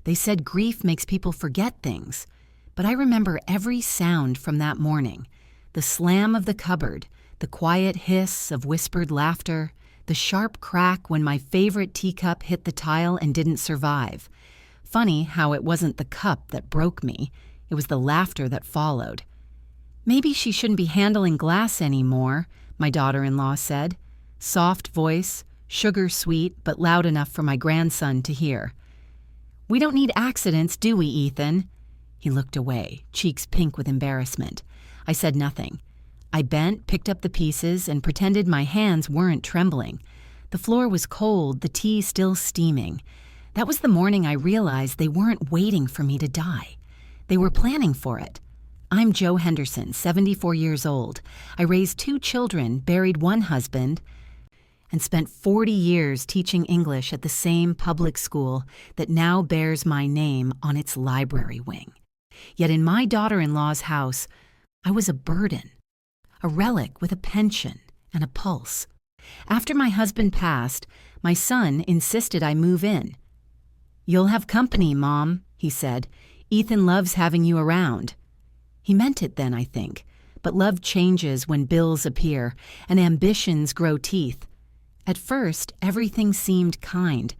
They said grief makes people forget things, but I remember every sound from that morning. The slam of the cupboard, the quiet hiss of whispered laughter, the sharp crack when my favorite teacup hit the tile and didn't survive. Funny how it wasn't the cup that broke me, it was the laughter that followed. "Maybe she shouldn't be handling glass anymore," my daughter-in-law said. Soft voice, sugar sweet, but loud enough for my grandson to hear. "We don't need accidents, do we, Ethan?" He looked away, cheeks pink with embarrassment. I said nothing. I bent, picked up the pieces, and pretended my hands weren't trembling. The floor was cold, the tea still steaming. That was the morning I realized they weren't waiting for me to die. They were planning for it. I'm Jo Henderson, 74 years old. I raised 2 children, buried one husband, and spent 40 years teaching English at the same public school that now bears my name on its library wing. Yet in my daughter-in-law's house, I was a burden, a relic with a pension and a pulse. After my husband passed, my son insisted I move in. "You'll have company, Mom," he said. "Ethan loves having you around." He meant it then, I think, but love changes when bills appear and ambitions grow teeth. At first, everything seemed kind.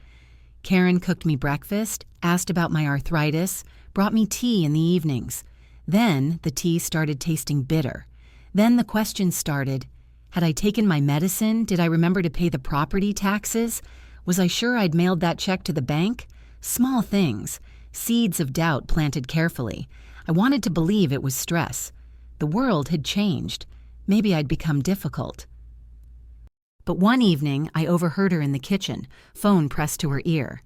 Karen cooked me breakfast, asked about my arthritis, brought me tea in the evenings. Then the tea started tasting bitter. Then the questions started. Had I taken my medicine? Did I remember to pay the property taxes? Was I sure I'd mailed that check to the bank? Small things, seeds of doubt planted carefully. I wanted to believe it was stress. The world had changed. Maybe I'd become difficult. But one evening, I overheard her in the kitchen, phone pressed to her ear.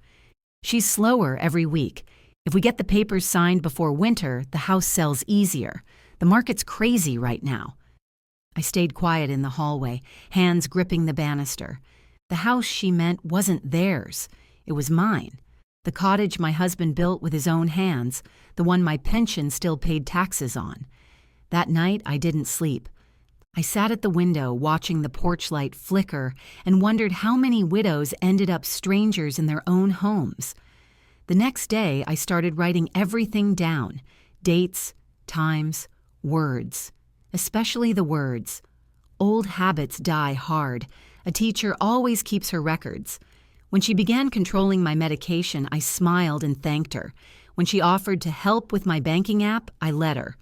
"She's slower every week. If we get the papers signed before winter, the house sells easier. The market's crazy right now." I stayed quiet in the hallway, hands gripping the banister. The house, she meant, wasn't theirs. It was mine. The cottage my husband built with his own hands, the one my pension still paid taxes on. That night, I didn't sleep. I sat at the window watching the porch light flicker and wondered how many widows ended up strangers in their own homes. The next day, I started writing everything down: dates, times, words. Especially the words. Old habits die hard. A teacher always keeps her records. When she began controlling my medication, I smiled and thanked her. When she offered to help with my banking app, I let her.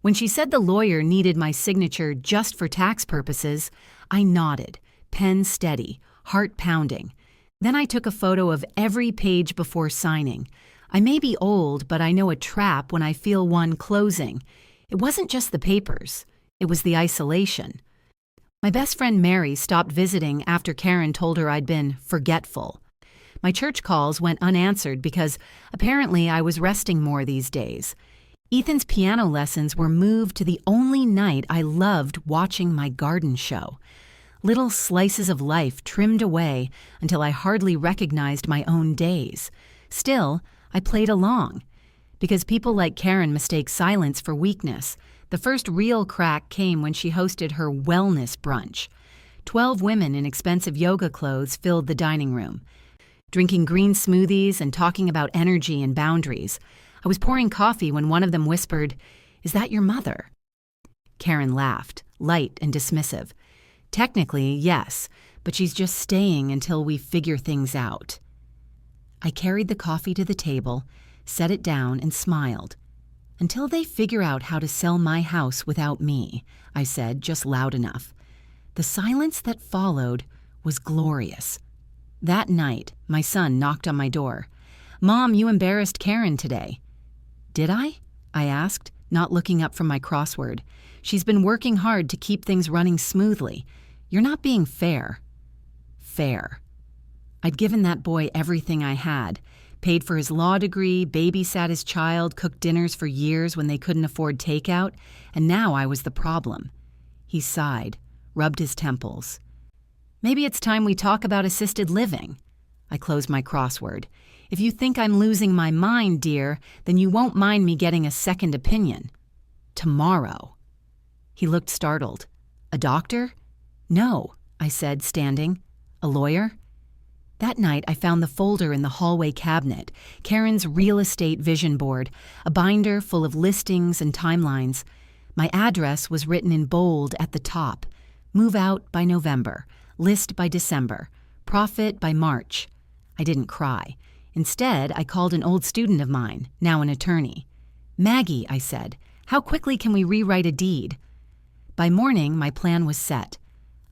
When she said the lawyer needed my signature just for tax purposes, I nodded, pen steady, heart pounding. Then I took a photo of every page before signing. I may be old, but I know a trap when I feel one closing. It wasn't just the papers. It was the isolation. My best friend Mary stopped visiting after Karen told her I'd been forgetful. My church calls went unanswered because apparently I was resting more these days. Ethan's piano lessons were moved to the only night I loved watching my garden show. Little slices of life trimmed away until I hardly recognized my own days. Still, I played along. Because people like Karen mistake silence for weakness, the first real crack came when she hosted her wellness brunch. 12 women in expensive yoga clothes filled the dining room, drinking green smoothies and talking about energy and boundaries. I was pouring coffee when one of them whispered, "Is that your mother?" Karen laughed, light and dismissive. "Technically, yes, but she's just staying until we figure things out." I carried the coffee to the table, set it down, and smiled. "Until they figure out how to sell my house without me," I said, just loud enough. The silence that followed was glorious. That night, my son knocked on my door. "Mom, you embarrassed Karen today." "Did I?" I asked, not looking up from my crossword. "She's been working hard to keep things running smoothly. You're not being fair." Fair. I'd given that boy everything I had. Paid for his law degree, babysat his child, cooked dinners for years when they couldn't afford takeout, and now I was the problem. He sighed, rubbed his temples. "Maybe it's time we talk about assisted living." I closed my crossword. "If you think I'm losing my mind, dear, then you won't mind me getting a second opinion. Tomorrow." He looked startled. "A doctor?" "No," I said, standing. "A lawyer?" That night, I found the folder in the hallway cabinet, Karen's real estate vision board, a binder full of listings and timelines. My address was written in bold at the top. Move out by November, list by December, profit by March. I didn't cry. Instead, I called an old student of mine, now an attorney. "Maggie," I said, "how quickly can we rewrite a deed?" By morning, my plan was set.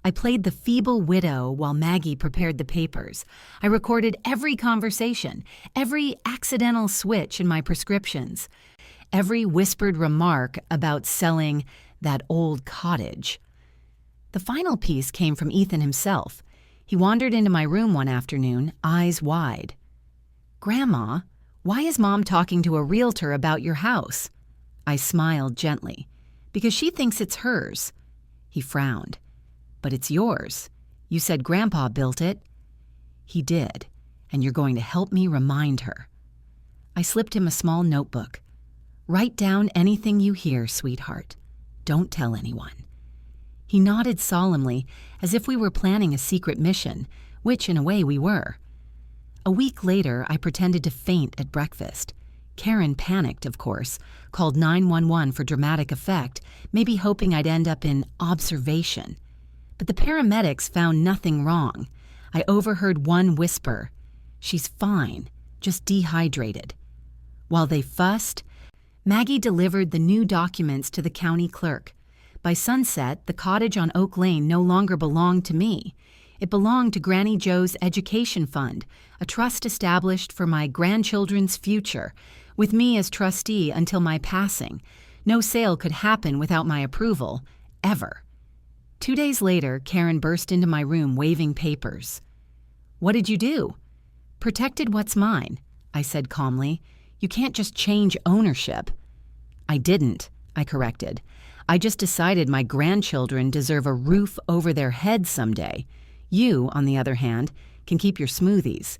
I played the feeble widow while Maggie prepared the papers. I recorded every conversation, every accidental switch in my prescriptions, every whispered remark about selling that old cottage. The final piece came from Ethan himself. He wandered into my room one afternoon, eyes wide. "Grandma, why is Mom talking to a realtor about your house?" I smiled gently. "Because she thinks it's hers." He frowned. "But it's yours. You said Grandpa built it." "He did, and you're going to help me remind her." I slipped him a small notebook. "Write down anything you hear, sweetheart. Don't tell anyone." He nodded solemnly, as if we were planning a secret mission, which in a way we were. A week later, I pretended to faint at breakfast. Karen panicked, of course, called 911 for dramatic effect, maybe hoping I'd end up in observation. But the paramedics found nothing wrong. I overheard one whisper, "She's fine, just dehydrated." While they fussed, Maggie delivered the new documents to the county clerk. By sunset, the cottage on Oak Lane no longer belonged to me. It belonged to Granny Joe's Education Fund, a trust established for my grandchildren's future, with me as trustee until my passing. No sale could happen without my approval, ever. 2 days later, Karen burst into my room waving papers. "What did you do?" "Protected what's mine," I said calmly. "You can't just change ownership." "I didn't," I corrected. "I just decided my grandchildren deserve a roof over their heads someday. You, on the other hand, can keep your smoothies."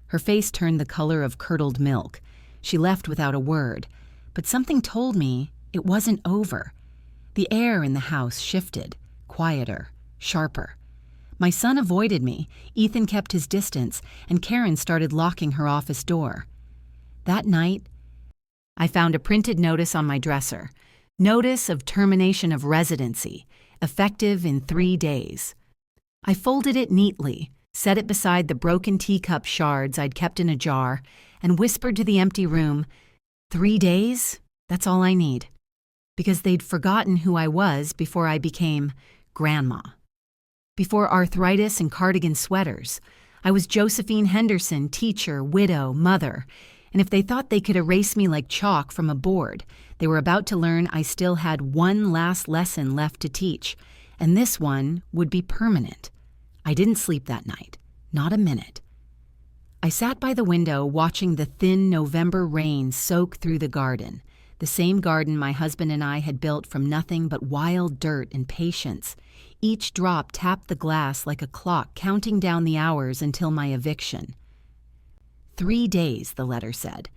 Her face turned the color of curdled milk. She left without a word, but something told me it wasn't over. The air in the house shifted, quieter, sharper. My son avoided me, Ethan kept his distance, and Karen started locking her office door. That night, I found a printed notice on my dresser. Notice of termination of residency, effective in 3 days. I folded it neatly, set it beside the broken teacup shards I'd kept in a jar, and whispered to the empty room, 3 days? That's all I need. Because they'd forgotten who I was before I became Grandma. Before arthritis and cardigan sweaters, I was Josephine Henderson, teacher, widow, mother, and if they thought they could erase me like chalk from a board, they were about to learn I still had one last lesson left to teach, and this one would be permanent. I didn't sleep that night, not a minute. I sat by the window watching the thin November rain soak through the garden, the same garden my husband and I had built from nothing but wild dirt and patience. Each drop tapped the glass like a clock counting down the hours until my eviction. 3 days, the letter said.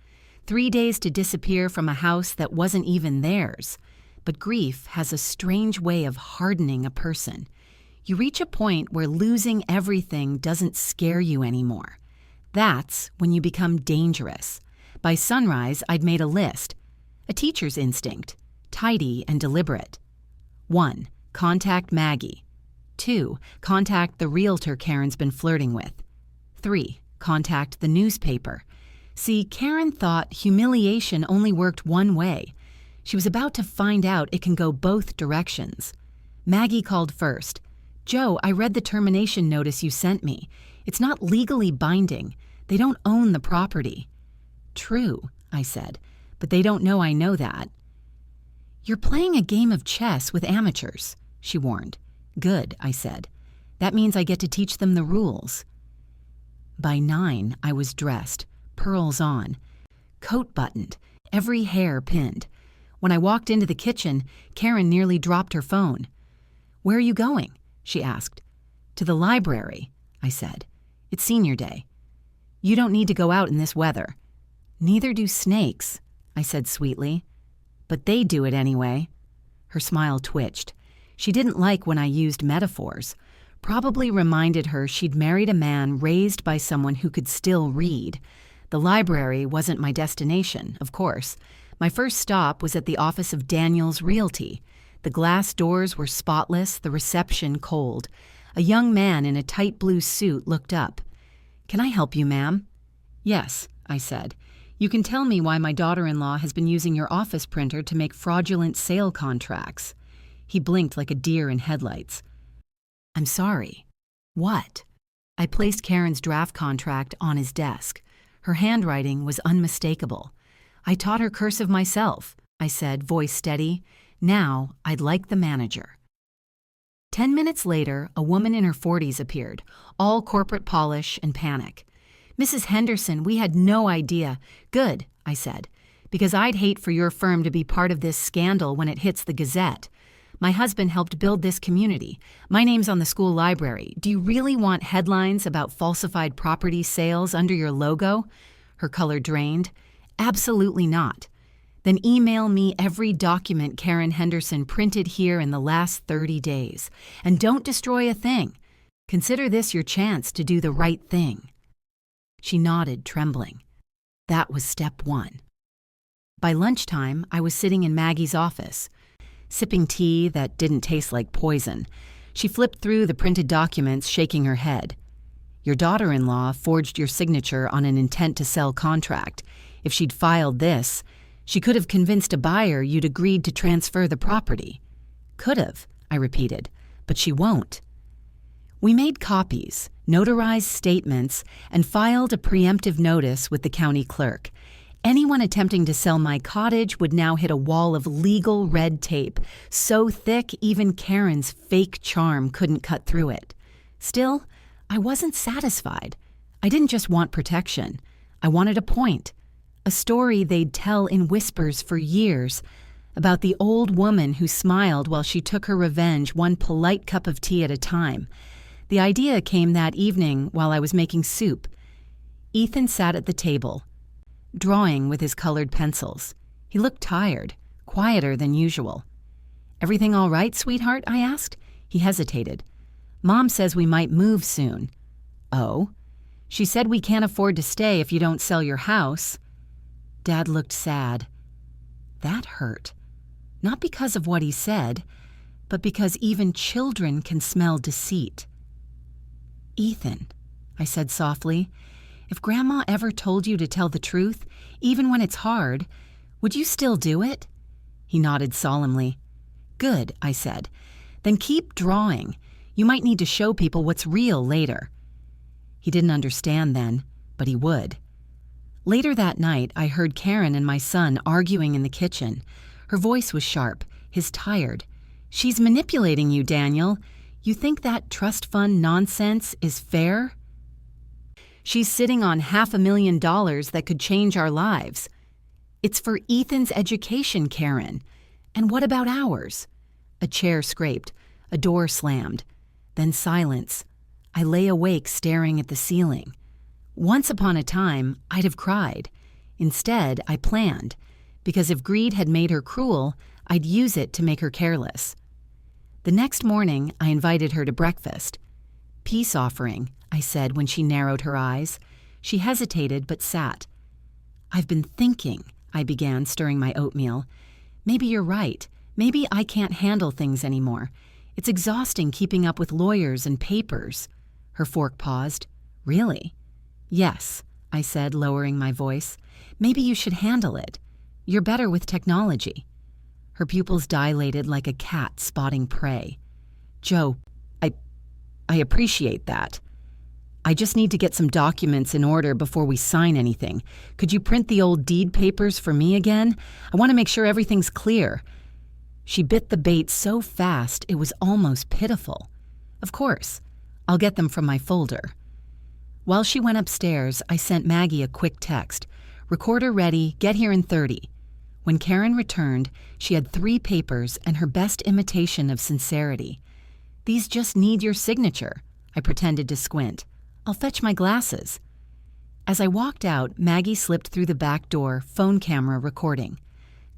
3 days to disappear from a house that wasn't even theirs. But grief has a strange way of hardening a person. You reach a point where losing everything doesn't scare you anymore. That's when you become dangerous. By sunrise, I'd made a list. A teacher's instinct, tidy and deliberate. 1. Contact Maggie. 2. Contact the realtor Karen's been flirting with. 3. Contact the newspaper. See, Karen thought humiliation only worked one way. She was about to find out it can go both directions. Maggie called first. "Joe, I read the termination notice you sent me. It's not legally binding. They don't own the property." "True," I said, "but they don't know I know that." "You're playing a game of chess with amateurs," she warned. "Good," I said. "That means I get to teach them the rules." By 9, I was dressed, pearls on, coat buttoned, every hair pinned. When I walked into the kitchen, Karen nearly dropped her phone. "Where are you going?" she asked. "To the library," I said. "It's senior day." "You don't need to go out in this weather." "Neither do snakes," I said sweetly. "But they do it anyway." Her smile twitched. She didn't like when I used metaphors. Probably reminded her she'd married a man raised by someone who could still read. The library wasn't my destination, of course. My first stop was at the office of Daniels Realty. The glass doors were spotless, the reception cold. A young man in a tight blue suit looked up. "Can I help you, ma'am?" "Yes," I said. "You can tell me why my daughter-in-law has been using your office printer to make fraudulent sale contracts." He blinked like a deer in headlights. "I'm sorry." "What?" I placed Karen's draft contract on his desk. Her handwriting was unmistakable. "I taught her cursive myself," I said, voice steady. "Now, I'd like the manager." 10 minutes later, a woman in her 40s appeared, all corporate polish and panic. "Mrs. Henderson, we had no idea." "Good," I said, "because I'd hate for your firm to be part of this scandal when it hits the Gazette. My husband helped build this community. My name's on the school library. Do you really want headlines about falsified property sales under your logo?" Her color drained. "Absolutely not." "Then email me every document Karen Henderson printed here in the last 30 days. And don't destroy a thing. Consider this your chance to do the right thing." She nodded, trembling. That was step one. By lunchtime, I was sitting in Maggie's office, sipping tea that didn't taste like poison. She flipped through the printed documents, shaking her head. "Your daughter-in-law forged your signature on an intent-to-sell contract. If she'd filed this, she could have convinced a buyer you'd agreed to transfer the property." "Could have," I repeated, "but she won't." We made copies, notarized statements, and filed a preemptive notice with the county clerk. Anyone attempting to sell my cottage would now hit a wall of legal red tape, so thick even Karen's fake charm couldn't cut through it. Still, I wasn't satisfied. I didn't just want protection. I wanted a point, a story they'd tell in whispers for years, about the old woman who smiled while she took her revenge one polite cup of tea at a time. The idea came that evening while I was making soup. Ethan sat at the table, drawing with his colored pencils. He looked tired, quieter than usual. "Everything all right, sweetheart?" I asked. He hesitated. "Mom says we might move soon." "Oh?" "She said we can't afford to stay if you don't sell your house." Dad looked sad. That hurt. Not because of what he said, but because even children can smell deceit. "Ethan," I said softly, "if Grandma ever told you to tell the truth, even when it's hard, would you still do it?" He nodded solemnly. "Good," I said. "Then keep drawing. You might need to show people what's real later." He didn't understand then, but he would. Later that night, I heard Karen and my son arguing in the kitchen. Her voice was sharp, his tired. "She's manipulating you, Daniel. You think that trust fund nonsense is fair? She's sitting on $500,000 that could change our lives. It's for Ethan's education, Karen. And what about ours?" A chair scraped. A door slammed. Then silence. I lay awake staring at the ceiling. Once upon a time, I'd have cried. Instead, I planned, because if greed had made her cruel, I'd use it to make her careless. The next morning, I invited her to breakfast. "Peace offering," I said when she narrowed her eyes. She hesitated but sat. "I've been thinking," I began, stirring my oatmeal. "Maybe you're right. Maybe I can't handle things anymore. It's exhausting keeping up with lawyers and papers." Her fork paused. "Really?" "Yes," I said, lowering my voice. "Maybe you should handle it. You're better with technology." Her pupils dilated like a cat spotting prey. "Joe, I appreciate that. I just need to get some documents in order before we sign anything. Could you print the old deed papers for me again? I want to make sure everything's clear." She bit the bait so fast it was almost pitiful. "Of course. I'll get them from my folder." While she went upstairs, I sent Maggie a quick text. "Recorder ready, get here in 30. When Karen returned, she had 3 papers and her best imitation of sincerity. "These just need your signature." I pretended to squint. "I'll fetch my glasses." As I walked out, Maggie slipped through the back door, phone camera recording.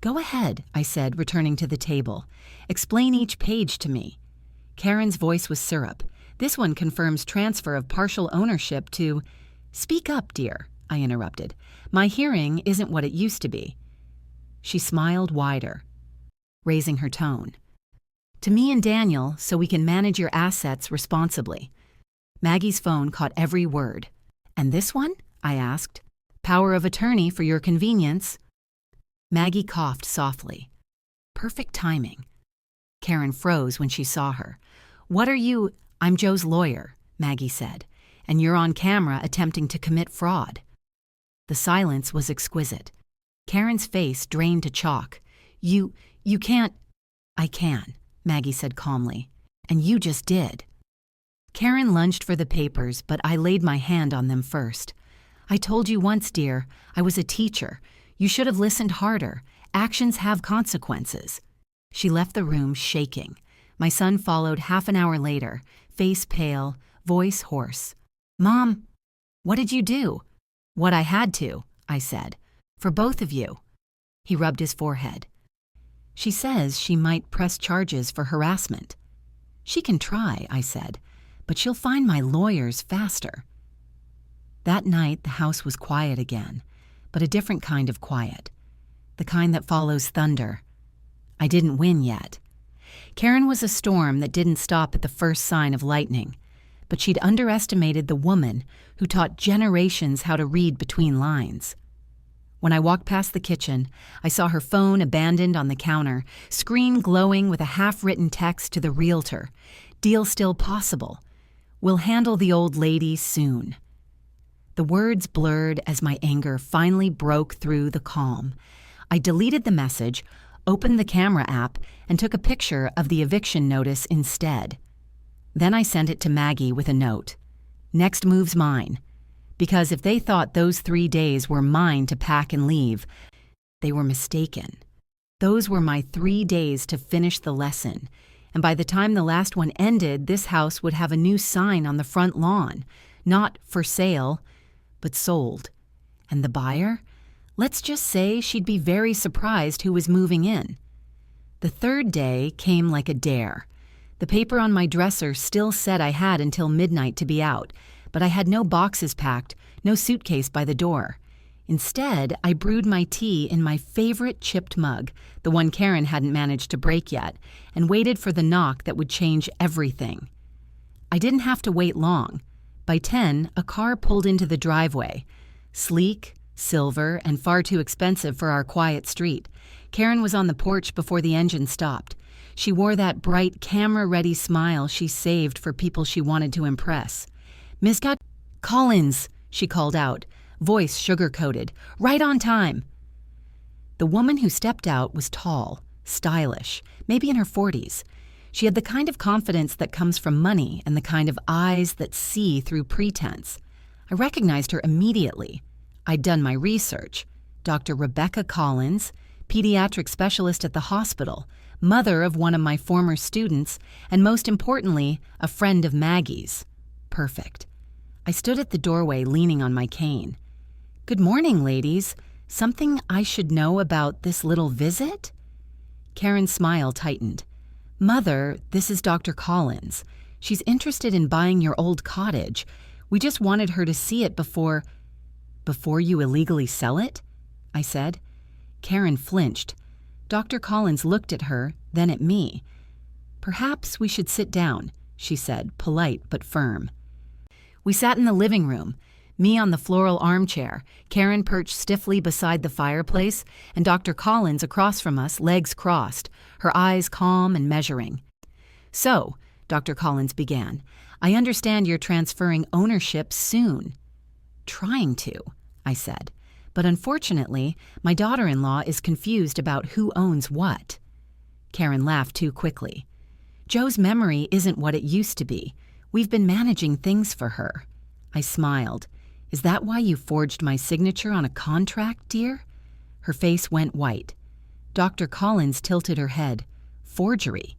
"Go ahead," I said, returning to the table. "Explain each page to me." Karen's voice was syrup. This one confirms transfer of partial ownership to— Speak up, dear, I interrupted. My hearing isn't what it used to be. She smiled wider, raising her tone. To me and Daniel, so we can manage your assets responsibly. Maggie's phone caught every word. And this one? I asked. Power of attorney for your convenience. Maggie coughed softly. Perfect timing. Karen froze when she saw her. What are you— I'm Joe's lawyer, Maggie said, and you're on camera attempting to commit fraud. The silence was exquisite. Karen's face drained to chalk. You can't— I can, Maggie said calmly, and you just did. Karen lunged for the papers, but I laid my hand on them first. I told you once, dear, I was a teacher. You should have listened harder. Actions have consequences. She left the room shaking. My son followed half an hour later, face pale, voice hoarse. Mom, what did you do? What I had to, I said. For both of you. He rubbed his forehead. She says she might press charges for harassment. She can try, I said, but she'll find my lawyers faster. That night, the house was quiet again, but a different kind of quiet. The kind that follows thunder. I didn't win yet. Karen was a storm that didn't stop at the first sign of lightning, but she'd underestimated the woman who taught generations how to read between lines. When I walked past the kitchen, I saw her phone abandoned on the counter, screen glowing with a half-written text to the realtor. Deal still possible. We'll handle the old lady soon. The words blurred as my anger finally broke through the calm. I deleted the message, opened the camera app, and took a picture of the eviction notice instead. Then I sent it to Maggie with a note. Next move's mine. Because if they thought those 3 days were mine to pack and leave, they were mistaken. Those were my 3 days to finish the lesson, and by the time the last one ended, this house would have a new sign on the front lawn. Not for sale, but sold. And the buyer? Let's just say she'd be very surprised who was moving in. The third day came like a dare. The paper on my dresser still said I had until midnight to be out, but I had no boxes packed, no suitcase by the door. Instead, I brewed my tea in my favorite chipped mug, the one Karen hadn't managed to break yet, and waited for the knock that would change everything. I didn't have to wait long. By 10, a car pulled into the driveway. Sleek, silver, and far too expensive for our quiet street. Karen was on the porch before the engine stopped. She wore that bright, camera-ready smile she saved for people she wanted to impress. Miss Collins, she called out, voice sugar-coated. Right on time. The woman who stepped out was tall, stylish, maybe in her 40s. She had the kind of confidence that comes from money and the kind of eyes that see through pretense. I recognized her immediately. I'd done my research. Dr. Rebecca Collins, pediatric specialist at the hospital, mother of one of my former students, and most importantly, a friend of Maggie's. Perfect. I stood at the doorway leaning on my cane. Good morning, ladies. Something I should know about this little visit? Karen's smile tightened. Mother, this is Dr. Collins. She's interested in buying your old cottage. We just wanted her to see it before you illegally sell it? I said. Karen flinched. Dr. Collins looked at her, then at me. Perhaps we should sit down, she said, polite but firm. We sat in the living room, me on the floral armchair, Karen perched stiffly beside the fireplace, and Dr. Collins across from us, legs crossed, her eyes calm and measuring. So, Dr. Collins began, I understand you're transferring ownership soon. Trying to, I said. But unfortunately, my daughter-in-law is confused about who owns what. Karen laughed too quickly. Joe's memory isn't what it used to be. We've been managing things for her. I smiled. Is that why you forged my signature on a contract, dear? Her face went white. Dr. Collins tilted her head. Forgery.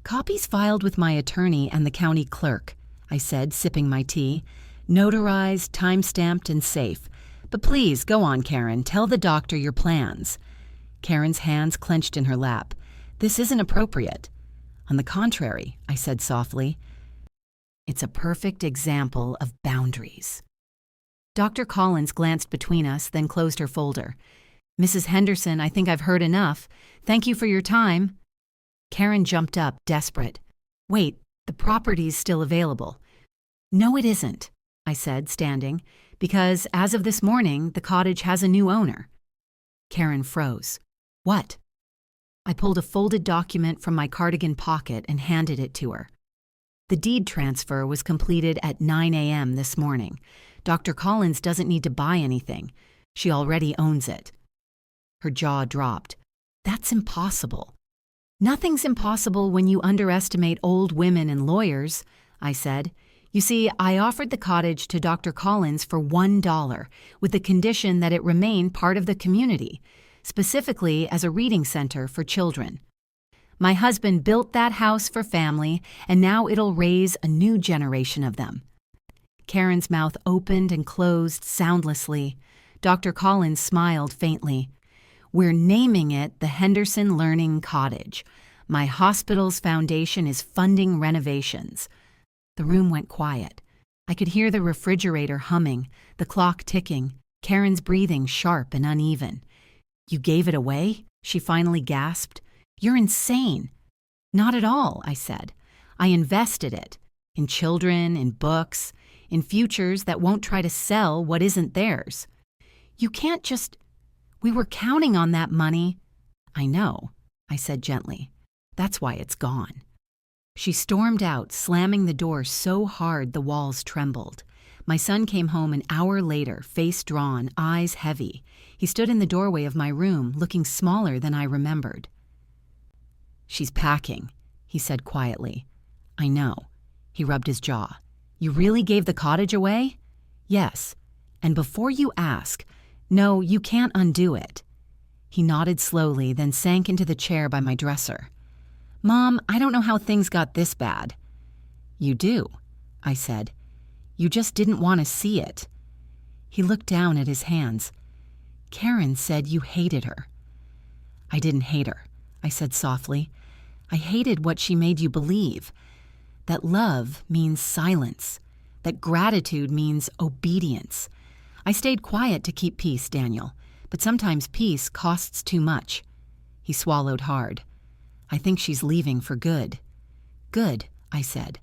Copies filed with my attorney and the county clerk, I said, sipping my tea. Notarized, time-stamped, and safe. But please, go on, Karen. Tell the doctor your plans. Karen's hands clenched in her lap. This isn't appropriate. On the contrary, I said softly. It's a perfect example of boundaries. Dr. Collins glanced between us, then closed her folder. Mrs. Henderson, I think I've heard enough. Thank you for your time. Karen jumped up, desperate. Wait, the property's still available. No, it isn't, I said, standing, because as of this morning, the cottage has a new owner. Karen froze. What? I pulled a folded document from my cardigan pocket and handed it to her. The deed transfer was completed at 9 a.m. this morning. Dr. Collins doesn't need to buy anything. She already owns it. Her jaw dropped. That's impossible. Nothing's impossible when you underestimate old women and lawyers, I said. You see, I offered the cottage to Dr. Collins for $1 with the condition that it remain part of the community, specifically as a reading center for children. My husband built that house for family, and now it'll raise a new generation of them. Karen's mouth opened and closed soundlessly. Dr. Collins smiled faintly. We're naming it the Henderson Learning Cottage. My hospital's foundation is funding renovations. The room went quiet. I could hear the refrigerator humming, the clock ticking, Karen's breathing sharp and uneven. You gave it away? She finally gasped. You're insane. Not at all, I said. I invested it. In children, in books, in futures that won't try to sell what isn't theirs. You can't just... We were counting on that money. I know, I said gently. That's why it's gone. She stormed out, slamming the door so hard the walls trembled. My son came home an hour later, face drawn, eyes heavy. He stood in the doorway of my room, looking smaller than I remembered. She's packing, he said quietly. I know. He rubbed his jaw. You really gave the cottage away? Yes. And before you ask, no, you can't undo it. He nodded slowly, then sank into the chair by my dresser. Mom, I don't know how things got this bad. You do, I said. You just didn't want to see it. He looked down at his hands. Karen said you hated her. I didn't hate her, I said softly. I hated what she made you believe. That love means silence. That gratitude means obedience. I stayed quiet to keep peace, Daniel, but sometimes peace costs too much. He swallowed hard. I think she's leaving for good. Good, I said,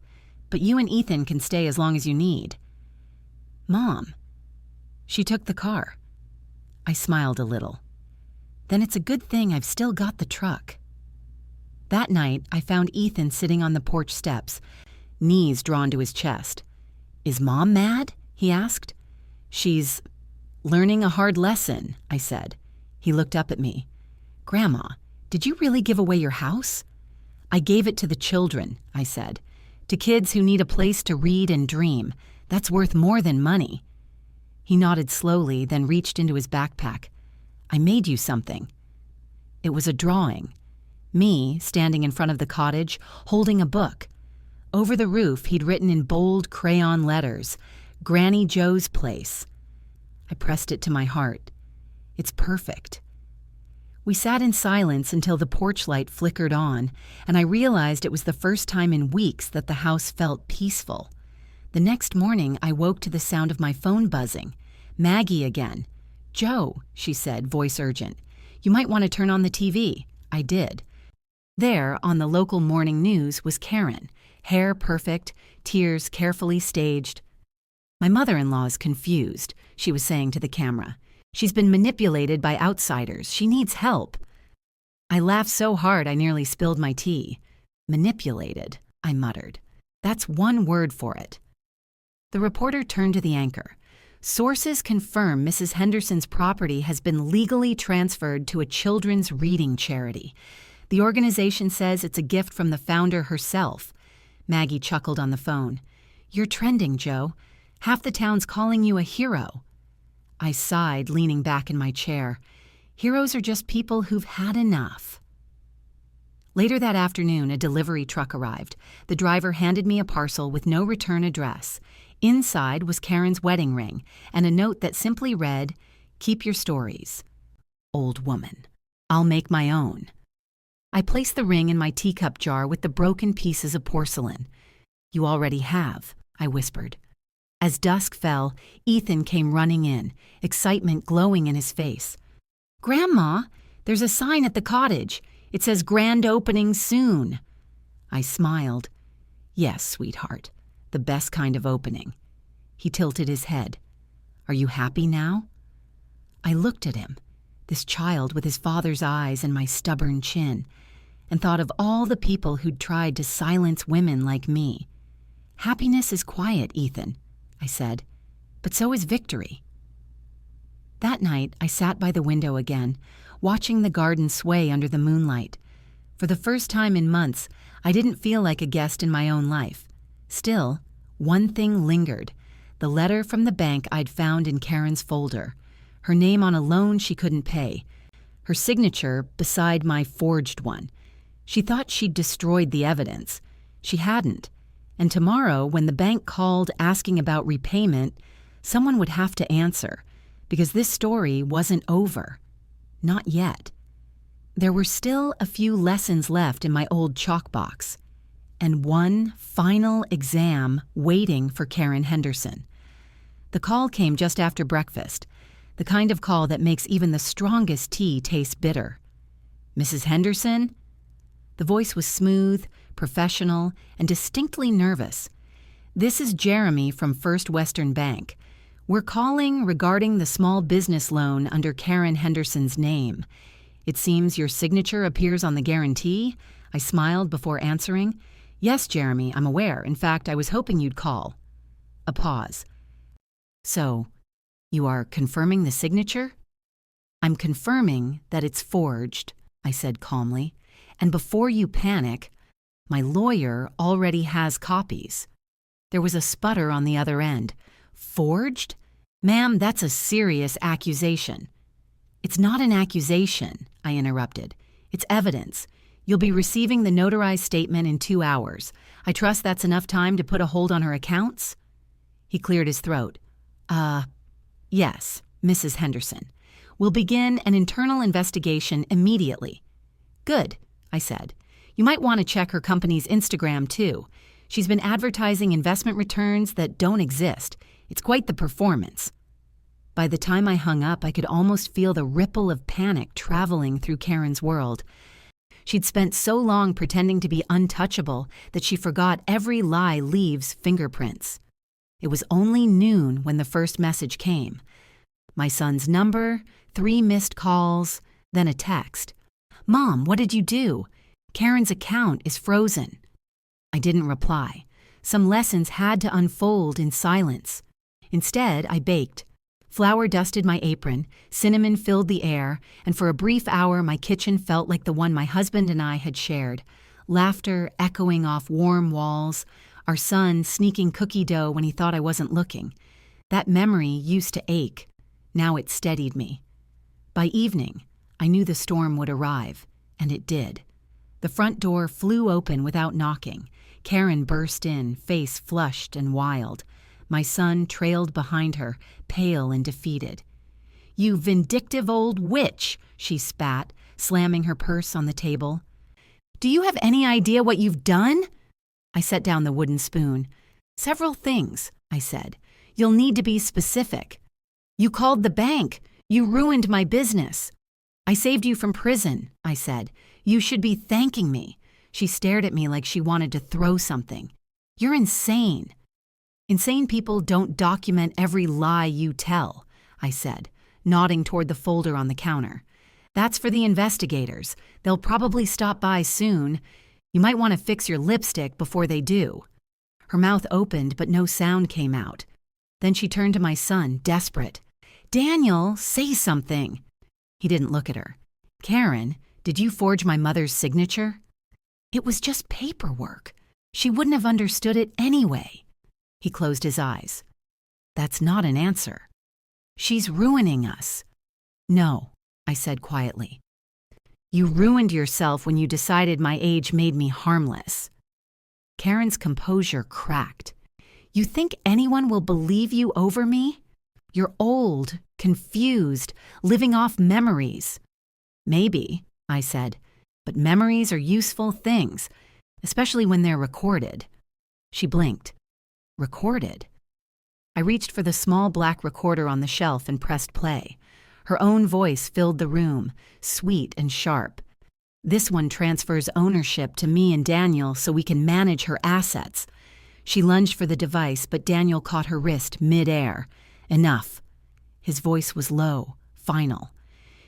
but you and Ethan can stay as long as you need. Mom. She took the car. I smiled a little. Then it's a good thing I've still got the truck. That night, I found Ethan sitting on the porch steps, knees drawn to his chest. Is Mom mad? He asked. She's learning a hard lesson, I said. He looked up at me. Grandma, did you really give away your house? I gave it to the children, I said. To kids who need a place to read and dream. That's worth more than money. He nodded slowly, then reached into his backpack. I made you something. It was a drawing. Me, standing in front of the cottage, holding a book. Over the roof, he'd written in bold crayon letters, Granny Joe's place. I pressed it to my heart. It's perfect. We sat in silence until the porch light flickered on, and I realized it was the first time in weeks that the house felt peaceful. The next morning, I woke to the sound of my phone buzzing. Maggie again. Joe, she said, voice urgent. You might want to turn on the TV. I did. There, on the local morning news, was Karen, hair perfect, tears carefully staged. My mother-in-law's confused, she was saying to the camera. She's been manipulated by outsiders. She needs help. I laughed so hard I nearly spilled my tea. Manipulated, I muttered. That's one word for it. The reporter turned to the anchor. Sources confirm Mrs. Henderson's property has been legally transferred to a children's reading charity. The organization says it's a gift from the founder herself. Maggie chuckled on the phone. You're trending, Joe. Half the town's calling you a hero. I sighed, leaning back in my chair. Heroes are just people who've had enough. Later that afternoon, a delivery truck arrived. The driver handed me a parcel with no return address. Inside was Karen's wedding ring and a note that simply read, Keep your stories. Old woman. I'll make my own. I placed the ring in my teacup jar with the broken pieces of porcelain. You already have, I whispered. As dusk fell, Ethan came running in, excitement glowing in his face. Grandma, there's a sign at the cottage. It says grand opening soon. I smiled. Yes, sweetheart, the best kind of opening. He tilted his head. Are you happy now? I looked at him, this child with his father's eyes and my stubborn chin, and thought of all the people who'd tried to silence women like me. Happiness is quiet, Ethan, I said, but so is victory. That night, I sat by the window again, watching the garden sway under the moonlight. For the first time in months, I didn't feel like a guest in my own life. Still, one thing lingered, the letter from the bank I'd found in Karen's folder, her name on a loan she couldn't pay, her signature beside my forged one. She thought she'd destroyed the evidence. She hadn't. And tomorrow, when the bank called asking about repayment, someone would have to answer, because this story wasn't over. Not yet. There were still a few lessons left in my old chalk box, and one final exam waiting for Karen Henderson. The call came just after breakfast, the kind of call that makes even the strongest tea taste bitter. Mrs. Henderson? The voice was smooth, professional, and distinctly nervous. This is Jeremy from First Western Bank. We're calling regarding the small business loan under Karen Henderson's name. It seems your signature appears on the guarantee? I smiled before answering. Yes, Jeremy, I'm aware. In fact, I was hoping you'd call. A pause. So, you are confirming the signature? I'm confirming that it's forged, I said calmly. And before you panic, my lawyer already has copies. There was a sputter on the other end. Forged? Ma'am, that's a serious accusation. It's not an accusation, I interrupted. It's evidence. You'll be receiving the notarized statement in 2 hours. I trust that's enough time to put a hold on her accounts? He cleared his throat. Yes, Mrs. Henderson. We'll begin an internal investigation immediately. Good, I said. You might want to check her company's Instagram, too. She's been advertising investment returns that don't exist. It's quite the performance. By the time I hung up, I could almost feel the ripple of panic traveling through Karen's world. She'd spent so long pretending to be untouchable that she forgot every lie leaves fingerprints. It was only noon when the first message came. My son's number, 3 missed calls, then a text. Mom, what did you do? Karen's account is frozen. I didn't reply. Some lessons had to unfold in silence. Instead, I baked. Flour dusted my apron, cinnamon filled the air, and for a brief hour my kitchen felt like the one my husband and I had shared. Laughter echoing off warm walls, our son sneaking cookie dough when he thought I wasn't looking. That memory used to ache. Now it steadied me. By evening, I knew the storm would arrive, and it did. The front door flew open without knocking. Karen burst in, face flushed and wild. My son trailed behind her, pale and defeated. You vindictive old witch, she spat, slamming her purse on the table. Do you have any idea what you've done? I set down the wooden spoon. Several things, I said. You'll need to be specific. You called the bank. You ruined my business. I saved you from prison, I said. You should be thanking me. She stared at me like she wanted to throw something. You're insane. Insane people don't document every lie you tell, I said, nodding toward the folder on the counter. That's for the investigators. They'll probably stop by soon. You might want to fix your lipstick before they do. Her mouth opened, but no sound came out. Then she turned to my son, desperate. Daniel, say something. He didn't look at her. Karen, did you forge my mother's signature? It was just paperwork. She wouldn't have understood it anyway. He closed his eyes. That's not an answer. She's ruining us. No, I said quietly. You ruined yourself when you decided my age made me harmless. Karen's composure cracked. You think anyone will believe you over me? You're old, confused, living off memories. Maybe, I said, but memories are useful things, especially when they're recorded. She blinked. Recorded. I reached for the small black recorder on the shelf and pressed play. Her own voice filled the room, sweet and sharp. This one transfers ownership to me and Daniel so we can manage her assets. She lunged for the device, but Daniel caught her wrist mid-air. Enough. His voice was low, final.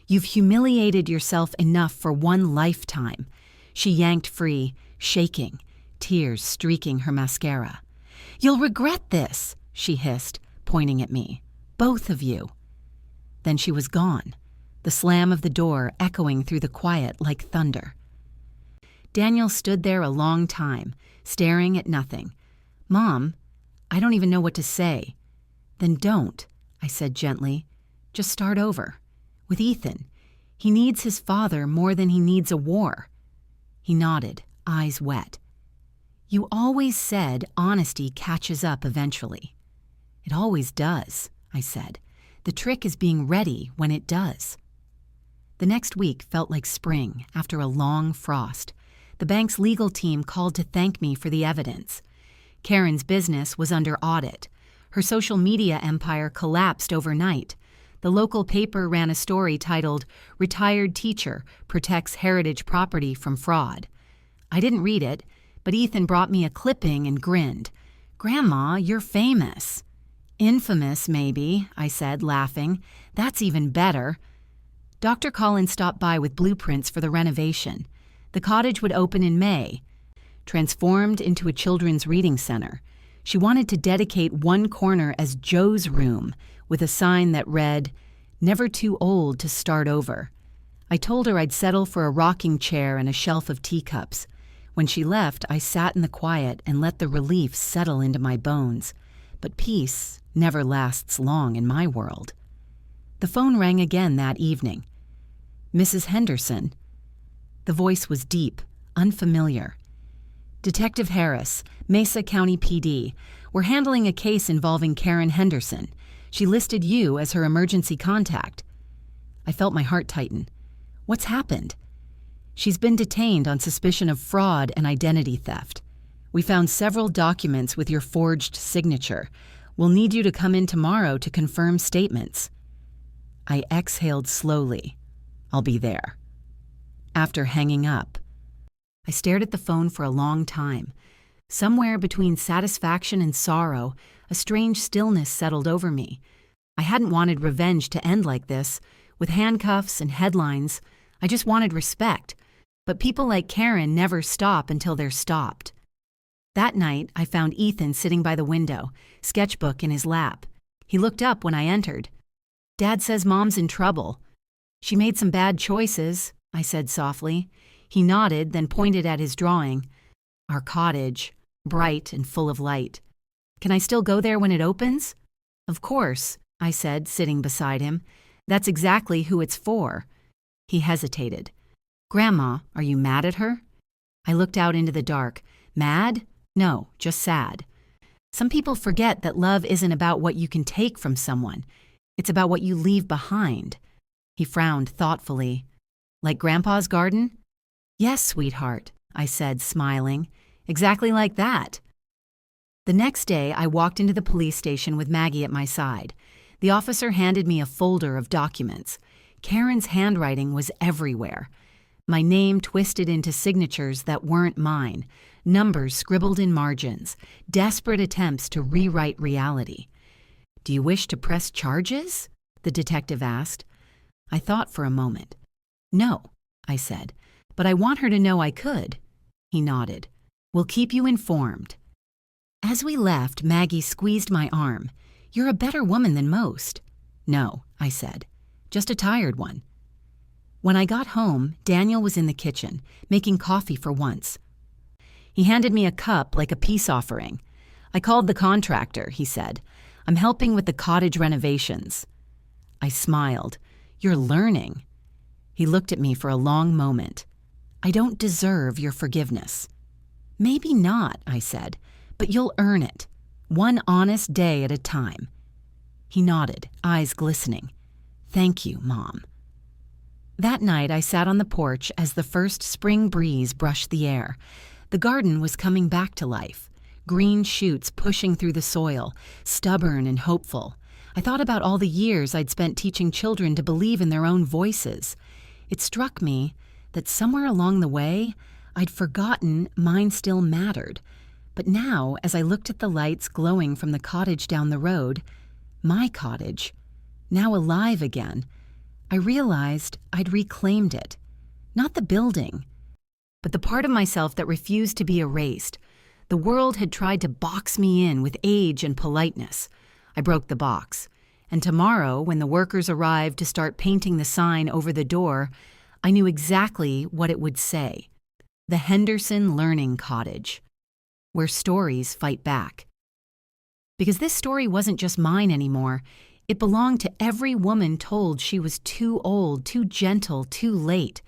You've humiliated yourself enough for one lifetime. She yanked free, shaking, tears streaking her mascara. You'll regret this, she hissed, pointing at me. Both of you. Then she was gone, the slam of the door echoing through the quiet like thunder. Daniel stood there a long time, staring at nothing. Mom, I don't even know what to say. Then don't, I said gently. Just start over. With Ethan. He needs his father more than he needs a war. He nodded, eyes wet. You always said honesty catches up eventually. It always does, I said. The trick is being ready when it does. The next week felt like spring after a long frost. The bank's legal team called to thank me for the evidence. Karen's business was under audit. Her social media empire collapsed overnight. The local paper ran a story titled, "Retired Teacher Protects Heritage Property from Fraud." I didn't read it, but Ethan brought me a clipping and grinned. Grandma, you're famous. Infamous, maybe, I said, laughing. That's even better. Dr. Collins stopped by with blueprints for the renovation. The cottage would open in May. Transformed into a children's reading center. She wanted to dedicate one corner as Joe's room, with a sign that read, "Never too old to start over." I told her I'd settle for a rocking chair and a shelf of teacups. When she left, I sat in the quiet and let the relief settle into my bones. But peace never lasts long in my world. The phone rang again that evening. Mrs. Henderson. The voice was deep, unfamiliar. Detective Harris, Mesa County PD. We're handling a case involving Karen Henderson. She listed you as her emergency contact. I felt my heart tighten. What's happened? She's been detained on suspicion of fraud and identity theft. We found several documents with your forged signature. We'll need you to come in tomorrow to confirm statements. I exhaled slowly. I'll be there. After hanging up, I stared at the phone for a long time. Somewhere between satisfaction and sorrow, a strange stillness settled over me. I hadn't wanted revenge to end like this, with handcuffs and headlines. I just wanted respect. But people like Karen never stop until they're stopped. That night, I found Ethan sitting by the window, sketchbook in his lap. He looked up when I entered. Dad says Mom's in trouble. She made some bad choices, I said softly. He nodded, then pointed at his drawing. Our cottage, bright and full of light. Can I still go there when it opens? Of course, I said, sitting beside him. That's exactly who it's for. He hesitated. Grandma, are you mad at her? I looked out into the dark. Mad? No, just sad. Some people forget that love isn't about what you can take from someone. It's about what you leave behind. He frowned thoughtfully. Like Grandpa's garden? Yes, sweetheart, I said, smiling. Exactly like that. The next day, I walked into the police station with Maggie at my side. The officer handed me a folder of documents. Karen's handwriting was everywhere. My name twisted into signatures that weren't mine, numbers scribbled in margins, desperate attempts to rewrite reality. Do you wish to press charges? The detective asked. I thought for a moment. No, I said, but I want her to know I could. He nodded. We'll keep you informed. As we left, Maggie squeezed my arm. You're a better woman than most. No, I said, just a tired one. When I got home, Daniel was in the kitchen, making coffee for once. He handed me a cup like a peace offering. I called the contractor, he said. I'm helping with the cottage renovations. I smiled. You're learning. He looked at me for a long moment. I don't deserve your forgiveness. Maybe not, I said, but you'll earn it. One honest day at a time. He nodded, eyes glistening. Thank you, Mom. That night, I sat on the porch as the first spring breeze brushed the air. The garden was coming back to life. green shoots pushing through the soil, stubborn and hopeful. I thought about all the years I'd spent teaching children to believe in their own voices. It struck me that somewhere along the way, I'd forgotten mine still mattered. But now, as I looked at the lights glowing from the cottage down the road, my cottage, now alive again, I realized I'd reclaimed it. Not the building, but the part of myself that refused to be erased. The world had tried to box me in with age and politeness. I broke the box. And tomorrow, when the workers arrived to start painting the sign over the door, I knew exactly what it would say. The Henderson Learning Cottage, where stories fight back. Because this story wasn't just mine anymore. It belonged to every woman told she was too old, too gentle, too late.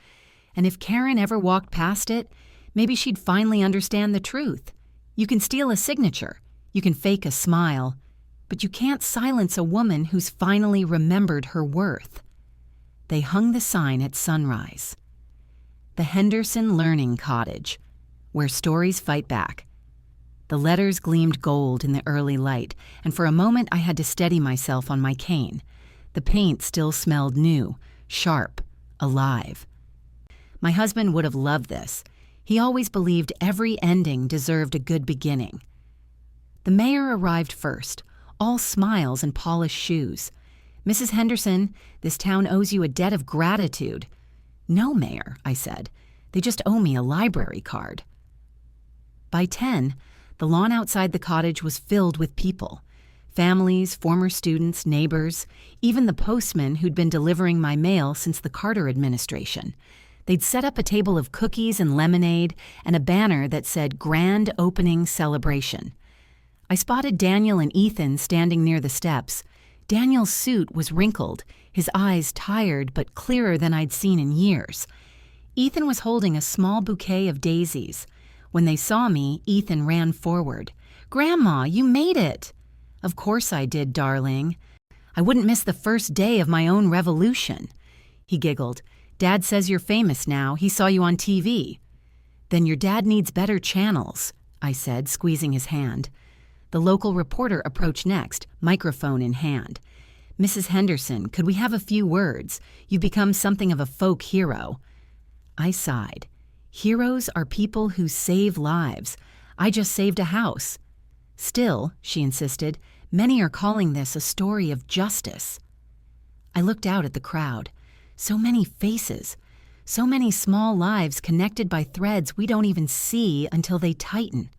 And if Karen ever walked past it, maybe she'd finally understand the truth. You can steal a signature, you can fake a smile, but you can't silence a woman who's finally remembered her worth. They hung the sign at sunrise. The Henderson Learning Cottage, where stories fight back. The letters gleamed gold in the early light, and for a moment I had to steady myself on my cane. The paint still smelled new, sharp, alive. My husband would have loved this. He always believed every ending deserved a good beginning. The mayor arrived first, all smiles and polished shoes. "Mrs. Henderson, this town owes you a debt of gratitude." "No, Mayor," I said. "They just owe me a library card." By 10, the lawn outside the cottage was filled with people. Families, former students, neighbors, even the postman who'd been delivering my mail since the Carter administration. They'd set up a table of cookies and lemonade and a banner that said "Grand Opening Celebration." I spotted Daniel and Ethan standing near the steps. Daniel's suit was wrinkled, his eyes tired but clearer than I'd seen in years. Ethan was holding a small bouquet of daisies. When they saw me, Ethan ran forward. "Grandma, you made it!" "Of course I did, darling. I wouldn't miss the first day of my own revolution." He giggled. "Dad says you're famous now. He saw you on TV." "Then your dad needs better channels," I said, squeezing his hand. The local reporter approached next, microphone in hand. "Mrs. Henderson, could we have a few words? You've become something of a folk hero." I sighed. Heroes are people who save lives. I just saved a house. "Still," she insisted, "many are calling this a story of justice." I looked out at the crowd. So many faces. So many small lives connected by threads we don't even see until they tighten.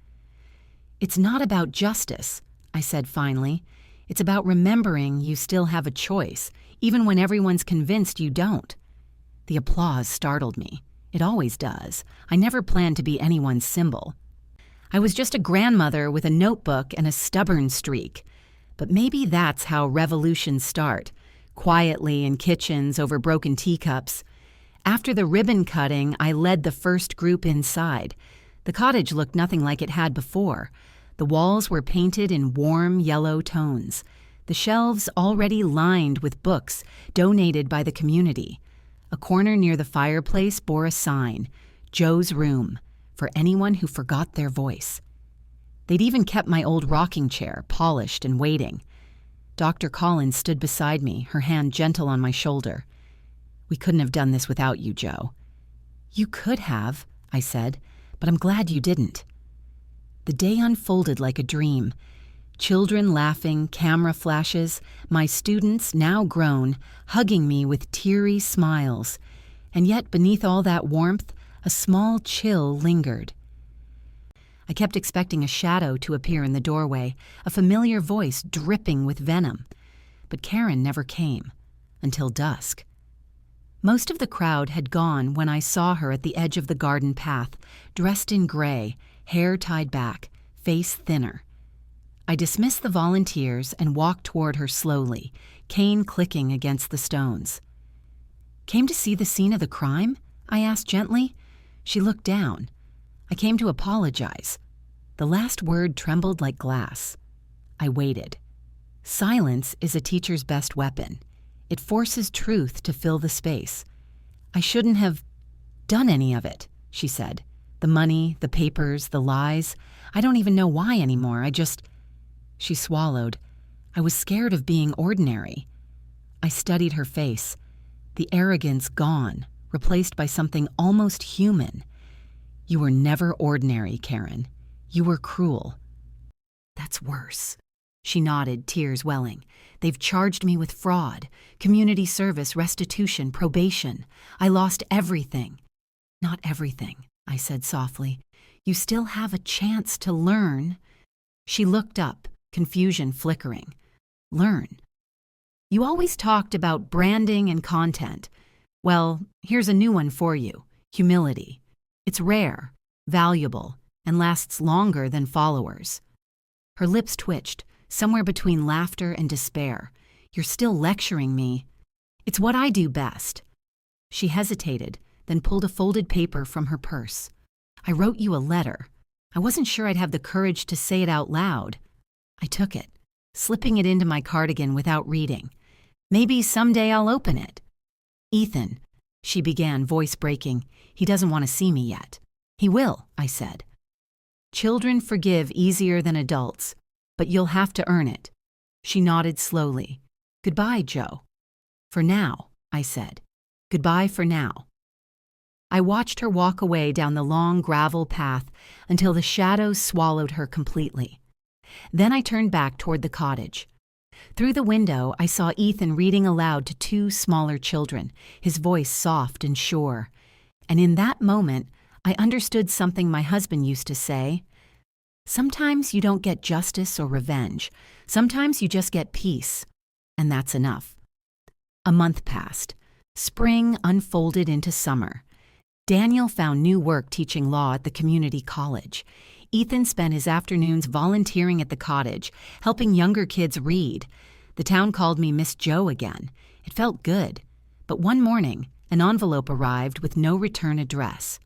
"It's not about justice," I said finally. "It's about remembering you still have a choice, even when everyone's convinced you don't." The applause startled me. It always does. I never planned to be anyone's symbol. I was just a grandmother with a notebook and a stubborn streak. But maybe that's how revolutions start, quietly in kitchens over broken teacups. After the ribbon cutting, I led the first group inside. The cottage looked nothing like it had before. The walls were painted in warm yellow tones. The shelves already lined with books donated by the community. A corner near the fireplace bore a sign, "Joe's Room," for anyone who forgot their voice. They'd even kept my old rocking chair, polished and waiting. Dr. Collins stood beside me, her hand gentle on my shoulder. "We couldn't have done this without you, Joe." "You could have," I said, "but I'm glad you didn't." The day unfolded like a dream. Children laughing, camera flashes, my students, now grown, hugging me with teary smiles. And yet beneath all that warmth, a small chill lingered. I kept expecting a shadow to appear in the doorway, a familiar voice dripping with venom. But Karen never came, until dusk. Most of the crowd had gone when I saw her at the edge of the garden path, dressed in gray, hair tied back, face thinner. I dismissed the volunteers and walked toward her slowly, cane clicking against the stones. "Came to see the scene of the crime?" I asked gently. She looked down. "I came to apologize." The last word trembled like glass. I waited. Silence is a teacher's best weapon. It forces truth to fill the space. "I shouldn't have done any of it," she said. "The money, the papers, the lies. I don't even know why anymore. She swallowed. I was scared of being ordinary. I studied her face. The arrogance gone, replaced by something almost human. You were never ordinary, Karen. You were cruel. That's worse. She nodded, tears welling. They've charged me with fraud, community service, restitution, probation. I lost everything. Not everything, I said softly. You still have a chance to learn. She looked up, confusion flickering. Learn. You always talked about branding and content. Well, here's a new one for you. Humility. It's rare, valuable, and lasts longer than followers. Her lips twitched, somewhere between laughter and despair. You're still lecturing me. It's what I do best. She hesitated, then pulled a folded paper from her purse. I wrote you a letter. I wasn't sure I'd have the courage to say it out loud. I took it, slipping it into my cardigan without reading. Maybe someday I'll open it. Ethan, she began, voice breaking. He doesn't want to see me yet. He will, I said. Children forgive easier than adults, but you'll have to earn it. She nodded slowly. Goodbye, Joe. For now, I said. Goodbye for now. I watched her walk away down the long gravel path until the shadows swallowed her completely. Then I turned back toward the cottage. Through the window, I saw Ethan reading aloud to two smaller children, his voice soft and sure. And in that moment, I understood something my husband used to say. Sometimes you don't get justice or revenge. Sometimes you just get peace. And that's enough. A month passed. Spring unfolded into summer. Daniel found new work teaching law at the community college. Ethan spent his afternoons volunteering at the cottage, helping younger kids read. The town called me Miss Joe again. It felt good. But one morning, an envelope arrived with no return address.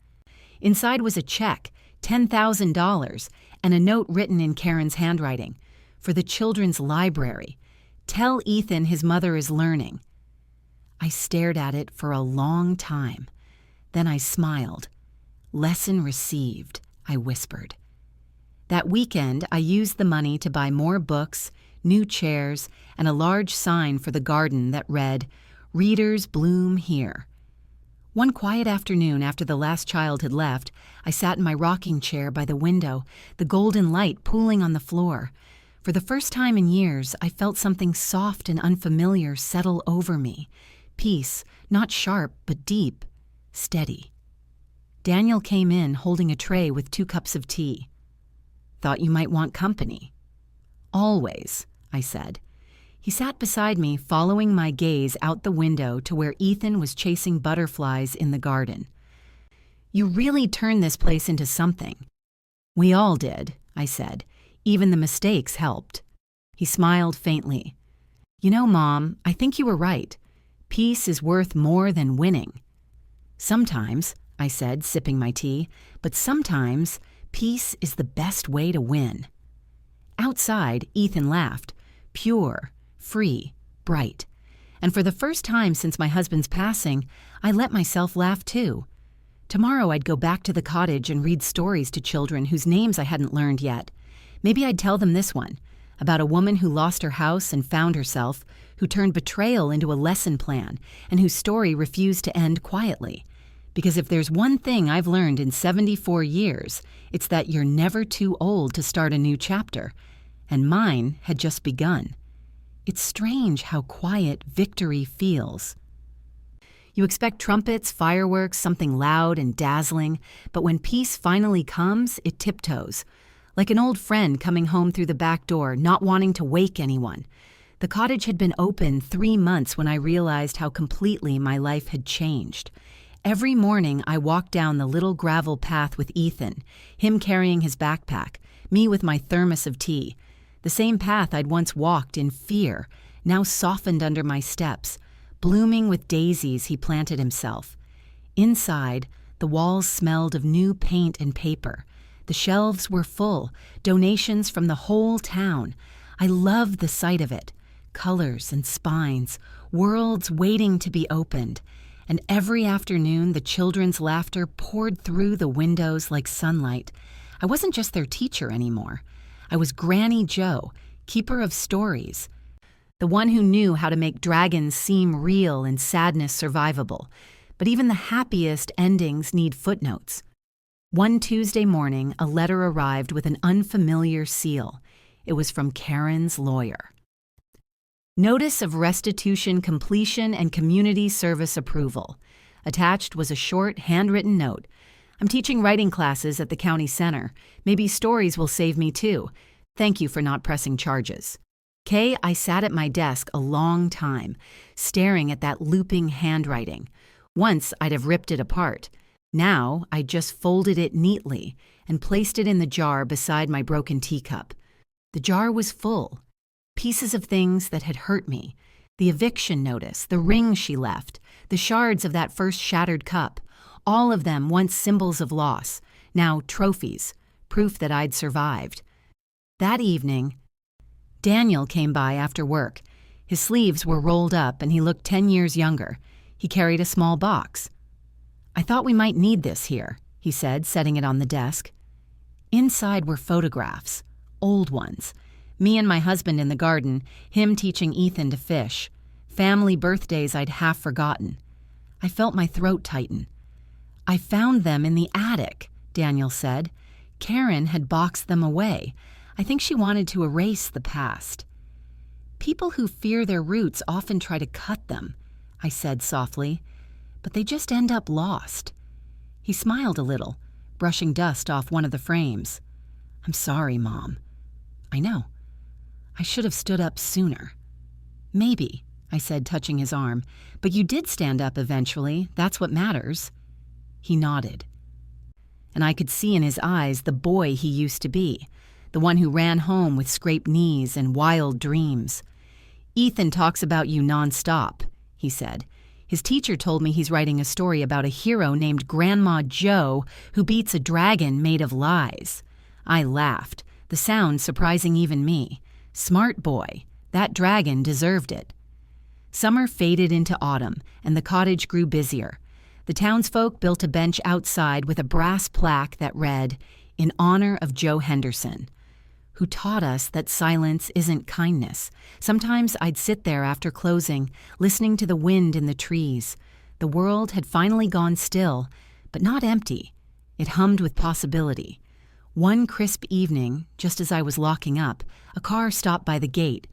Inside was a check, $10,000, and a note written in Karen's handwriting. For the children's library. Tell Ethan his mother is learning. I stared at it for a long time. Then I smiled. Lesson received, I whispered. That weekend, I used the money to buy more books, new chairs, and a large sign for the garden that read, Readers bloom here. One quiet afternoon after the last child had left, I sat in my rocking chair by the window, the golden light pooling on the floor. For the first time in years, I felt something soft and unfamiliar settle over me. Peace, not sharp, but deep, steady. Daniel came in holding a tray with 2 cups of tea. Thought you might want company. Always, I said. He sat beside me, following my gaze out the window to where Ethan was chasing butterflies in the garden. You really turned this place into something. We all did, I said. Even the mistakes helped. He smiled faintly. You know, Mom, I think you were right. Peace is worth more than winning. Sometimes, I said, sipping my tea, but sometimes peace is the best way to win. Outside, Ethan laughed, pure, free, bright. And for the first time since my husband's passing, I let myself laugh too. Tomorrow I'd go back to the cottage and read stories to children whose names I hadn't learned yet. Maybe I'd tell them this one, about a woman who lost her house and found herself, who turned betrayal into a lesson plan, and whose story refused to end quietly. Because if there's one thing I've learned in 74 years, it's that you're never too old to start a new chapter. And mine had just begun. It's strange how quiet victory feels. You expect trumpets, fireworks, something loud and dazzling, but when peace finally comes, it tiptoes. Like an old friend coming home through the back door, not wanting to wake anyone. The cottage had been open 3 months when I realized how completely my life had changed. Every morning, I walked down the little gravel path with Ethan, him carrying his backpack, me with my thermos of tea. The same path I'd once walked in fear, now softened under my steps, blooming with daisies he planted himself. Inside, the walls smelled of new paint and paper. The shelves were full, donations from the whole town. I loved the sight of it. Colors and spines, worlds waiting to be opened. And every afternoon the children's laughter poured through the windows like sunlight. I wasn't just their teacher anymore. I was Granny Joe, keeper of stories, the one who knew how to make dragons seem real and sadness survivable. But even the happiest endings need footnotes. One Tuesday morning, a letter arrived with an unfamiliar seal. It was from Karen's lawyer. Notice of restitution completion and community service approval. Attached was a short, handwritten note. I'm teaching writing classes at the county center. Maybe stories will save me too. Thank you for not pressing charges. Kay, I sat at my desk a long time, staring at that looping handwriting. Once I'd have ripped it apart. Now I just folded it neatly and placed it in the jar beside my broken teacup. The jar was full. Pieces of things that had hurt me. The eviction notice, the ring she left, the shards of that first shattered cup. All of them once symbols of loss, now trophies, proof that I'd survived. That evening, Daniel came by after work. His sleeves were rolled up and he looked 10 years younger. He carried a small box. I thought we might need this here, he said, setting it on the desk. Inside were photographs, old ones. Me and my husband in the garden, him teaching Ethan to fish. Family birthdays I'd half forgotten. I felt my throat tighten. I found them in the attic, Daniel said. Karen had boxed them away. I think she wanted to erase the past. People who fear their roots often try to cut them, I said softly, but they just end up lost. He smiled a little, brushing dust off one of the frames. I'm sorry, Mom. I know. I should have stood up sooner. Maybe, I said, touching his arm, but you did stand up eventually. That's what matters. He nodded. And I could see in his eyes the boy he used to be, the one who ran home with scraped knees and wild dreams. Ethan talks about you nonstop, he said. His teacher told me he's writing a story about a hero named Grandma Joe who beats a dragon made of lies. I laughed, the sound surprising even me. Smart boy. That dragon deserved it. Summer faded into autumn, and the cottage grew busier. The townsfolk built a bench outside with a brass plaque that read, "In honor of Joe Henderson," who taught us that silence isn't kindness. Sometimes I'd sit there after closing, listening to the wind in the trees. The world had finally gone still, but not empty. It hummed with possibility. One crisp evening, just as I was locking up, a car stopped by the gate.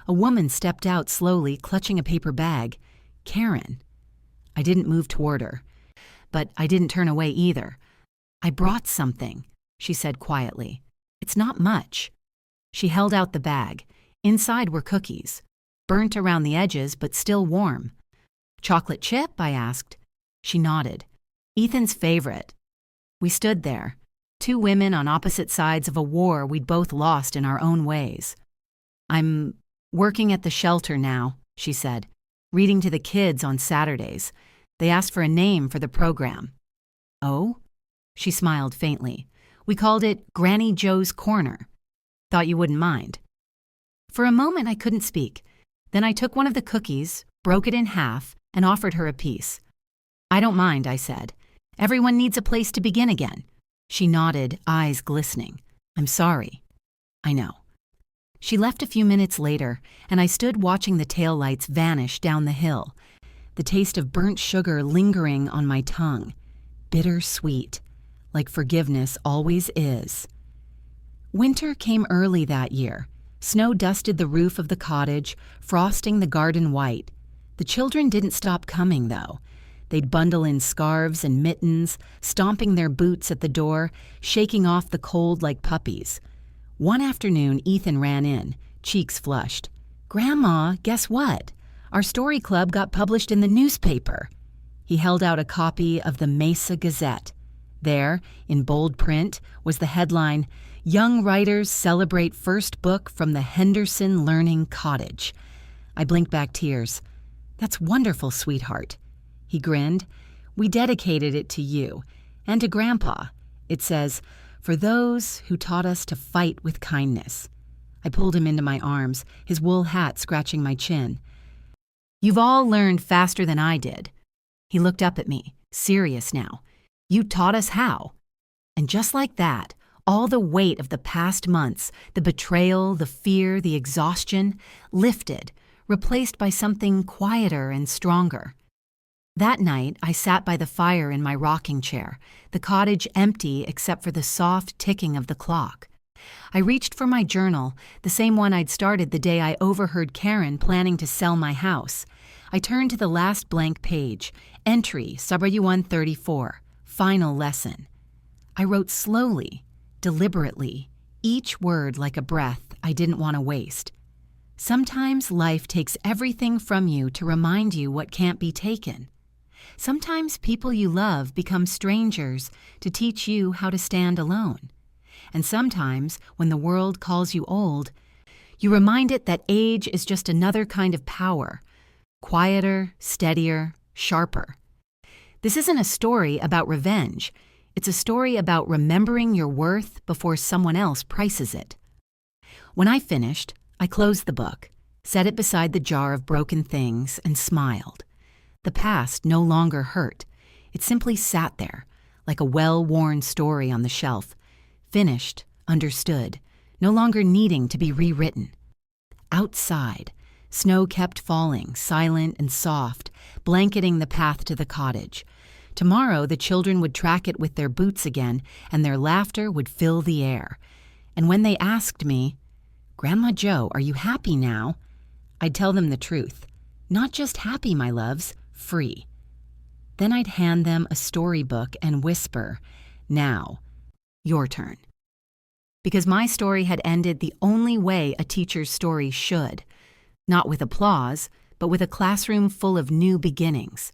A woman stepped out slowly, clutching a paper bag. Karen. I didn't move toward her, but I didn't turn away either. I brought something, she said quietly. It's not much. She held out the bag. Inside were cookies, burnt around the edges but still warm. Chocolate chip? I asked. She nodded. Ethan's favorite. We stood there, two women on opposite sides of a war we'd both lost in our own ways. I'm working at the shelter now, she said, reading to the kids on Saturdays. They asked for a name for the program. Oh? She smiled faintly. We called it Granny Joe's Corner. Thought you wouldn't mind. For a moment I couldn't speak. Then I took one of the cookies, broke it in half, and offered her a piece. I don't mind, I said. Everyone needs a place to begin again. She nodded, eyes glistening. I'm sorry. I know. She left a few minutes later, and I stood watching the taillights vanish down the hill, the taste of burnt sugar lingering on my tongue. Bitter-sweet, like forgiveness always is. Winter came early that year. Snow dusted the roof of the cottage, frosting the garden white. The children didn't stop coming, though. They'd bundle in scarves and mittens, stomping their boots at the door, shaking off the cold like puppies. One afternoon, Ethan ran in, cheeks flushed. Grandma, guess what? Our story club got published in the newspaper. He held out a copy of the Mesa Gazette. There, in bold print, was the headline, Young Writers Celebrate First Book from the Henderson Learning Cottage. I blinked back tears. That's wonderful, sweetheart. He grinned. We dedicated it to you and to Grandpa. It says, for those who taught us to fight with kindness. I pulled him into my arms, his wool hat scratching my chin. You've all learned faster than I did. He looked up at me, serious now. You taught us how. And just like that, All the weight of the past months, the betrayal, the fear, the exhaustion, lifted, replaced by something quieter and stronger. That night, I sat by the fire in my rocking chair, the cottage empty except for the soft ticking of the clock. I reached for my journal, the same one I'd started the day I overheard Karen planning to sell my house. I turned to the last blank page, entry, Subrayuan 134, final lesson. I wrote slowly, deliberately, each word like a breath I didn't want to waste. Sometimes life takes everything from you to remind you what can't be taken. Sometimes people you love become strangers to teach you how to stand alone. And sometimes, when the world calls you old, you remind it that age is just another kind of power, quieter, steadier, sharper. This isn't a story about revenge. It's a story about remembering your worth before someone else prices it. When I finished, I closed the book, set it beside the jar of broken things, and smiled. The past no longer hurt. It simply sat there, like a well-worn story on the shelf, finished, understood, no longer needing to be rewritten. Outside, snow kept falling, silent and soft, blanketing the path to the cottage. Tomorrow the children would track it with their boots again, and their laughter would fill the air. And when they asked me, "Grandma Jo, are you happy now?" I'd tell them the truth. Not just happy, my loves, free. Then I'd hand them a storybook and whisper, "Now, your turn." Because my story had ended the only way a teacher's story should. Not with applause, but with a classroom full of new beginnings.